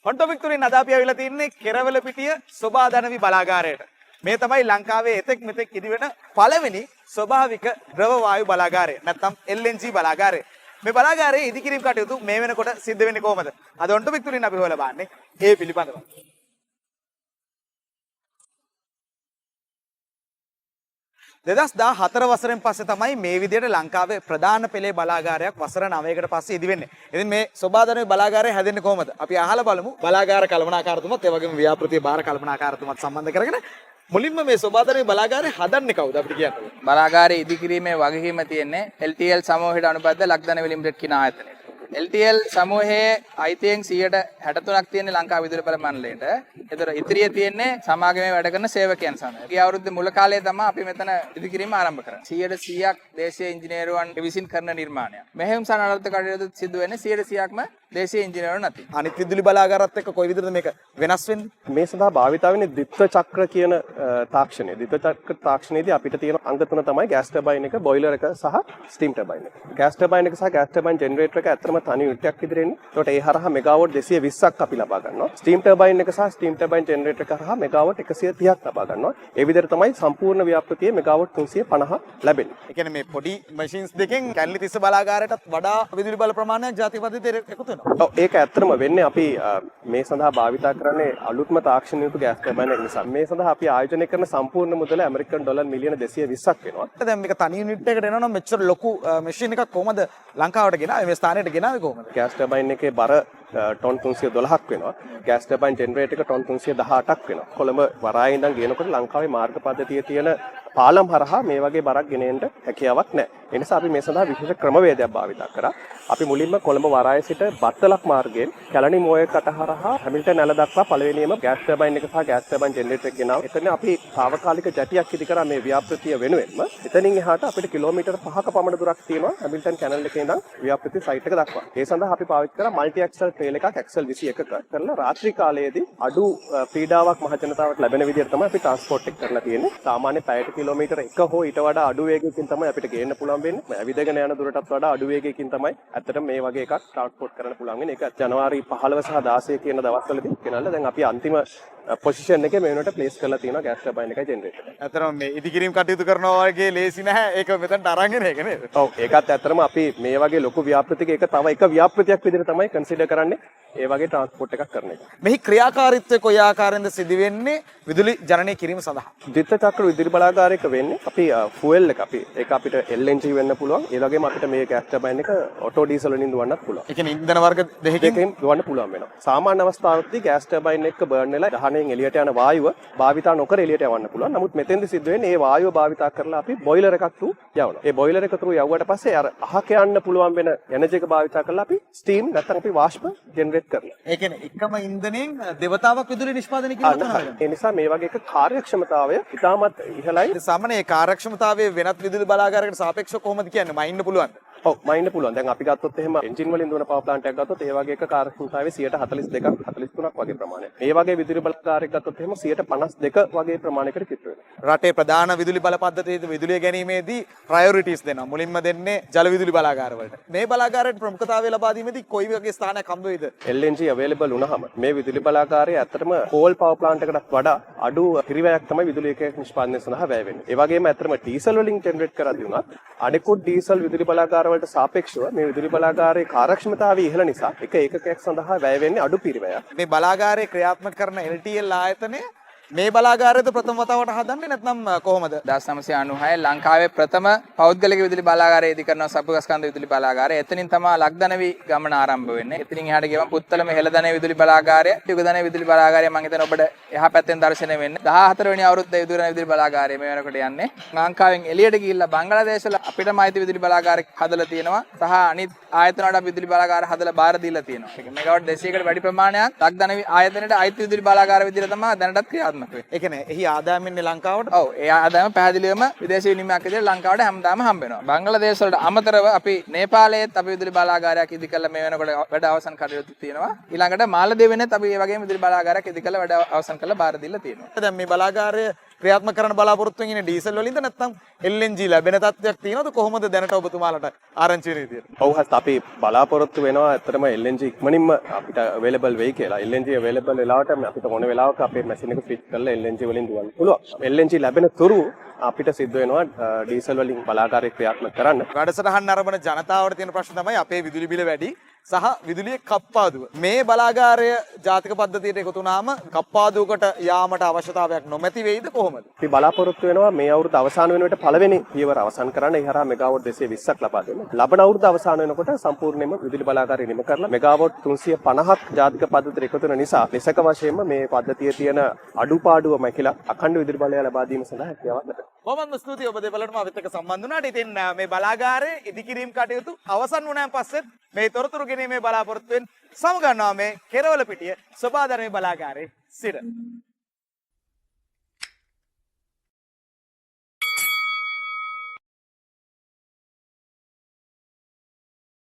හොන්ටොපික් තුලින් අද අපි ආවිලා තින්නේ කෙරවල පිටිය සෝබාදනවි බලාගාරයට. මේ තමයි ලංකාවේ එතෙක් මෙතෙක් ඉදිවෙන පළවෙනි ස්වභාවික ද්‍රව වායු බලාගාරය. නැත්නම් LNG බලාගාරය. මේ බලාගාරයේ ඉදිකිරීම් කටයුතු මේ වෙනකොට සිද්ධ වෙන්නේ කොහොමද? අද හොන්ටොපික් තුලින් අපි හොයලා බලන්නේ ඒ පිළිබඳව. 2014 වසරෙන් පස්සේ තමයි මේ විදිහට ලංකාවේ ප්‍රධාන පෙළේ බලාගාරයක් වසර 9කට පස්සේ ඉදි වෙන්නේ. ඉතින් මේ සෝබාදනවි බලාගාරය හැදෙන්නේ කොහොමද? අපි අහලා බලමු බලාගාර කළමනාකාරතුමත් ඒ වගේම ව්‍යාපෘතිය බාර කළමනාකාරතුමත් සම්බන්ධ කරගෙන මුලින්ම මේ සෝබාදනවි බලාගාරය හදන්නේ කවුද අපිට කියන්න. බලාගාරය ඉදිකිරීමේ වගකීම තියෙන්නේ LTL සමූහයට අනුබද්ධ ලක්දනවි ලිමිටඩ් කියන ආයතනයට. LTL සමූහයේ අයිතියෙන් 63ක් තියෙන ලංකා විදුලි බල මණ්ඩලයට. ඒතර ඉතිරිය තියෙන්නේ සමාගමේ වැඩ කරන සේවකයන් සමග. ගිය අවුරුද්දේ මුල කාලේ තමයි අපි මෙතන ඉදිකිරීම ආරම්භ කරන්නේ. 100%ක් දේශීය ඉංජිනේරුවන් විසින් කරන නිර්මාණයක්. මෙහෙයුම් සනරත් කටයුතු සිදු වෙන්නේ 100%ක්ම දේශීය ඉංජිනේරුවන් අතින්. අනිත් විදුලි බලාගාරات එක්ක කොයි විදිහටද මේක වෙනස් වෙන්නේ? මේ සඳහා භාවිත වෙන්නේ ද්විත්ව චක්‍ර කියන තාක්ෂණය. ද්විත්ව චක්‍ර තාක්ෂණයේදී අපිට තියෙන අංග තුන තමයි ගෑස් ටර්බයින් එක, බොයිලර් එක සහ ස්ටීම් ටර්බයින් එක. ගෑස් ටර්බයින් එක සහ ගෑස් ටර්බයින් ජෙනරේටර් එක ඇත්තටම තනි යුනිට් එකක් විතර එන්නේ. ඒකට ඒ හරහා මෙගාවොට් 220ක් අපි ලබා ගන්නවා. ස්ටීම් ටර්බයින් එක සහ ස්ටීම් ටර්බයින් ජෙනරේටර් එක හරහා මෙගාවොට් 130ක් ලබා ගන්නවා. ඒ විදිහට තමයි සම්පූර්ණ ව්‍යාපෘතියේ මෙගාවොට් 350 ලැබෙන්නේ. ඒ කියන්නේ මේ පොඩි මැෂින්ස් දෙකෙන් කැලණි තිස්ස බලාගාරයටත් වඩා විදුලි බල ප්‍රමාණයක් ජාතික පද්ධතියට එකතු වෙනවා. ඔව් ඒක ඇත්තටම වෙන්නේ අපි මේ සඳහා භාවිතා කරන්නේ අලුත්ම තාක්ෂණ යුතු ගෑස් ටර්බයින් එක නිසා. මේ සඳහා අපි ආයෝජනය කරන සම්පූර්ණ මුදල ඇමරිකන් ඩොලර් මිලියන 220ක් වෙනවා. දැන් මේක තනි යුනිට් එකකට එනවනම් මෙච්චර ලොකු මැෂින් එකක් කොහමද ලංකාවට ගෙනාවේ? මේ ස්ථානයට ගෙනාවේ කොහොමද? ගෑස් ටර්බයින් එකේ බර ටොන් 312ක් වෙනවා. ගෑස් ටර්බයින් ජෙනරේටර් එක ටොන් 318ක් වෙනවා. කොළඹ වරායේ ඉඳන් ගේනකොට ලංකාවේ මාර්ග පද්ධතියේ තියෙන පාලම් හරහා මේ වගේ බරක් ගෙනෙන්න හැකියාවක් නැහැ. ඒ නිසා අපි මේ සඳහා විශේෂ ක්‍රමවේදයක් භාවිතා කරා. අපි මුලින්ම කොළඹ වරායේ සිට බත්තලක් මාර්ගයෙන් කැලණි මෝය කට හරහා හැමිල්ටන් ඇල දක්වා පළවෙනියම ගෑස් ටර්බයින් එක සහ ගෑස් ටර්බයින් ජෙනරේටර් එක ගෙනාවා. එතන අපි తాවකාලික ජැටියක් ඉදි කරා මේ ව්‍යාපෘතිය වෙනුවෙන්ම. එතනින් එහාට අපිට කිලෝමීටර් 5ක පමණ දුරක් තියෙනවා හැමිල්ටන් කැනල් එකේ ඉඳන් ව්‍යාපෘති සයිට් එක දක්වා. ඒ සඳහා අපි පාවිච්චි කරා මල්ටි ඇක්සල් ට්‍රේල් එකක් ඇක්සල් 21ක කරලා රාත්‍රී කාලයේදී අඩු පීඩාවක් මහ ජනතාවට ලැබෙන විදිහට තමයි අපි ට්‍රාන්ස්පෝර්ට් එක කරලා තියෙන්නේ. සාමාන්‍ය පැයට කිලෝමීටර් 1 හෝ ඊට වඩා අඩු වේගයකින් තමයි අපිට ගේන්න පුළුවන් වෙන්නේ. ඇවිදගෙන යන දුරටත් වඩා අඩු වේගයකින් තමයි ඇත්තට මේ වගේ එකක් ට්‍රාන්ස්පෝර්ට් කරන්න පුළුවන් වෙන්නේ. ඒක ජනවාරි 15 සහ 16 කියන දවස්වලදී ගෙනල්ලා දැන් අපි අන්තිම පොසිෂන් එකේ මේ වෙනකොට ප්ලේස් කරලා තියෙනවා ගෑස් ටර්බයින් එකයි ජෙනරේටර් එක. ඇත්තටම මේ ඉදිකිරීම් කටයුතු කරනවා වගේ ලේසි නැහැ. ඒක මෙතනට අරන් එන එක නේද? ඔව් ඒකත් ඇත්තටම අපි මේ වගේ ලොකු ව්‍යාපෘතික එක තව එක ව්‍යාපෘතියක් විදිහට තමයි කන්සිඩර් කරන්නේ. ඒ වගේ ට්‍රාන්ස්පෝර්ට් එකක් කරන එක. මෙහි ක්‍රියාකාරීත්වය කොයි ආකාරයෙන්ද සිදු වෙන්නේ විදුලි ජනනය කිරීම සඳහා? ද්විත්ව චක්‍ර විදුලි බලාගාරයක වෙන්නේ අපි ෆුවල් එක අපි ඒක අපිට LNG වෙන්න පුළුවන්. ඒ වගේම අපිට මේ ගෑස් ටර්බයින් එක ඔටෝ ඩීසල් වලින් දුවන්නත් පුළුවන්. ඒ කියන්නේ ඉන්ධන වර්ග දෙකකින් දුවන්න පුළුවන් වෙනවා. සාමාන්‍ය අවස්ථාවකදී ගෑස් ටර්බයින් එක බර්න් වෙලා දහණයෙන් එළියට යන වායුව භාවිතා නොකර එළියට යවන්න පුළුවන්. නමුත් මෙතෙන්දි සිද්ධ වෙන්නේ මේ වායුව භාවිතා කරලා අපි බොයිලර් එකක් තු යවනවා. ඒ බොයිලර් එක තු යවුවට පස්සේ අර අහක යන්න පුළුවන් වෙන එනර්ජි එක භාවිතා කරලා අපි ස්ටීම් නැත්නම් අපි වාෂ්ප ජෙනරේට් කරනවා. ඒ කියන්නේ එකම ඉන්ධනයෙන් දෙවතාවක් විදුලි නිෂ්පාදනය කිරීම තමයි. ඒ නිසා මේ වගේ එක කාර්යක්ෂමතාවය ඉතාමත් ඉහළයි. සාමාන්‍ය ඒ කාර්යක්ෂමතාවයේ වෙනත් විදුලි බලාගාරයකට සාපේක්ෂව කොහොමද කියන්නේ? මයින්න පුළුවන්ද? ඔව් මයින්න පුළුවන්. දැන් අපි ගත්තොත් එහෙම එන්ජින් වලින් දුවන පවර් ප්ලාන්ට් එකක් ගත්තොත් ඒ වගේ එක කාර්යක්ෂමතාවය 42ක් 43ක් වගේ ප්‍රමාණයක්. මේ වගේ විදුලි බලාගාරයක් ගත්තොත් එහෙම 52 වගේ ප්‍රමාණයකට කිට්ටු වෙනවා. රටේ ප්‍රධාන විදුලි බල පද්ධතියේ විදුලිය ගැනීමේදී ප්‍රයොරිටිස් දෙනවා. මුලින්ම දෙන්නේ ජල විදුලි බලාගාර වලට. මේ බලාගාරයට ප්‍රමුඛතාවය ලබා දීමේදී කොයි වගේ ස්ථානයක් හම්බ වෙයිද? LNG available වුණාම මේ විදුලි බලාගාරයේ ඇත්තටම කෝල් පවර් ප්ලාන්ට් එකකට වඩා අඩු පිරිවැයක් තමයි විදුලි එකක නිෂ්පාදනය සඳහා වැය වෙන්නේ. ඒ වගේම ඇත්තටම ඩීසල් වලින් ජෙනරේට් කරද්දී උනත් අනෙකුත් ඩීසල් විදුලි බලාගාර වලට සාපේක්ෂව මේ විදුලි බලාගාරයේ කාර්යක්ෂමතාවය ඉහළ නිසා එක ඒකකයක් සඳහා වැය වෙන්නේ අඩු පිරිවැයක්. මේ බලාගාරයේ ක්‍රියාත්මක කරන LTL ආයතනය මේ බලාගාරයද ප්‍රථම වතාවට හදන්නේ නැත්නම් කොහොමද? 1996 ලංකාවේ ප්‍රථම පෞද්ගලික විදුලි බලාගාරය ඉදි කරන සබ්බස්කන්ධ විදුලි බලාගාරය. එතනින් තමයි ලක්දනවි ගමන ආරම්භ වෙන්නේ. එතනින් එහාට ගියම පුත්තලම හෙළදන විදුලි බලාගාරය, යුගදන විදුලි බලාගාරය මම හිතන ඔබට එහා පැත්තෙන් දැర్శණය වෙන්නේ. 14 වෙනි අවුරුද්දේ යුගදන විදුලි බලාගාරය මේ වෙනකොට යන්නේ. ලංකාවෙන් එළියට ගිහිල්ලා බංග්ලාදේශ වල අපිටම අයිති විදුලි බලාගාර හදලා තියෙනවා. සහ අනිත් ආයතන වල විදුලි බලාගාර හදලා බාර දීලා තියෙනවා. ඒක මෙගාවට් 200කට වැඩි ප්‍රමාණයක් ලක්දනවි ආයතනයේ අයිති විදුලි බලාගාර විදිහට තමයි දැනටත් ක්‍රියාත්මක වෙන්නේ. ඒ කියන්නේ එහි ආදායම ඉන්නේ ලංකාවට. ඔව් ඒ ආදායම පැහැදිලිවම විදේශ විනිමයක් විදිහට ලංකාවට හැමදාම හම්බ වෙනවා. බංග්ලාදේශ වලට අමතරව අපි නේපාලයේත් අපි විදුලි බලාගාරයක් ඉදි කරලා මේ වෙනකොට වැඩ අවසන් කටයුතු තියෙනවා. ඊළඟට මාලදීවෙනෙත් අපි මේ වගේම විදුලි බලාගාරයක් ඉදි කරලා වැඩ අවසන් කරලා බාර දීලා තියෙනවා. දැන් මේ බලාගාරය ක්‍රියාත්මක කරන්න බලාපොරොත්තු වෙන ඩීසල් වලින්ද නැත්නම් LNG ලැබෙන තත්ත්වයක් තියෙනවද කොහොමද දැනට ඔබතුමාලට ආරංචි වෙන විදියට? ඔව් හත් අපි බලාපොරොත්තු වෙනවා ඇත්තටම LNG ඉක්මනින්ම අපිට available වෙයි කියලා. LNG available වෙලාවට අපිට ඕන වෙලාවක අපේ මැෂින් එක ස්විච් කරලා LNG වලින් දුවන්න පුළුවන්. LNG ලැබෙන තුරු අපිට සිද්ධ වෙනවා ඩීසල් වලින් බලාගාරය ක්‍රියාත්මක කරන්න. වැඩසටහන් අරබන ජනතාවට තියෙන ප්‍රශ්න තමයි අපේ විදුලි බිල වැඩි සහ විදුලියේ කප්පාදුව. මේ බලාගාරය ජාතික පද්ධතියට එකතු වුණාම කප්පාදුවකට යාමට අවශ්‍යතාවයක් නොමැති වෙයිද කොහොමද? අපි බලාපොරොත්තු වෙනවා මේ අවුරුද්ද අවසාන වෙනකොට පළවෙනි පියවර අවසන් කරන්න ඒ හරහා මෙගාවොට් 220ක් ලබා දෙන්න. ලබන අවුරුද්ද අවසාන වෙනකොට සම්පූර්ණයෙන්ම විදුලි බලාගාරය නිම කරලා මෙගාවොට් 350ක් ජාතික පද්ධතියට එකතු වෙන නිසා නිසක වශයෙන්ම මේ පද්ධතියේ තියෙන අඩුපාඩුව මැකිලා අඛණ්ඩ විදුලි බලය ලබා දීම සඳහා හැකියාවක් ලැබෙනවා. බොහොමත්ම ස්තුතියි ඔබ දෙපළටම අපිත් එක්ක සම්බන්ධ වුණාට. ඉතින් මේ බලාගාරයේ ඉදිකිරීම් කටයුතු අවසන් වුණාන් පස්සෙත් මේ තොරතුරු ගෙනීමේ බලාපොරොත්තුවෙන් සමගන්නවා මේ කෙරවල පිටිය සෝබාදරමේ බලාගාරයේ සිට.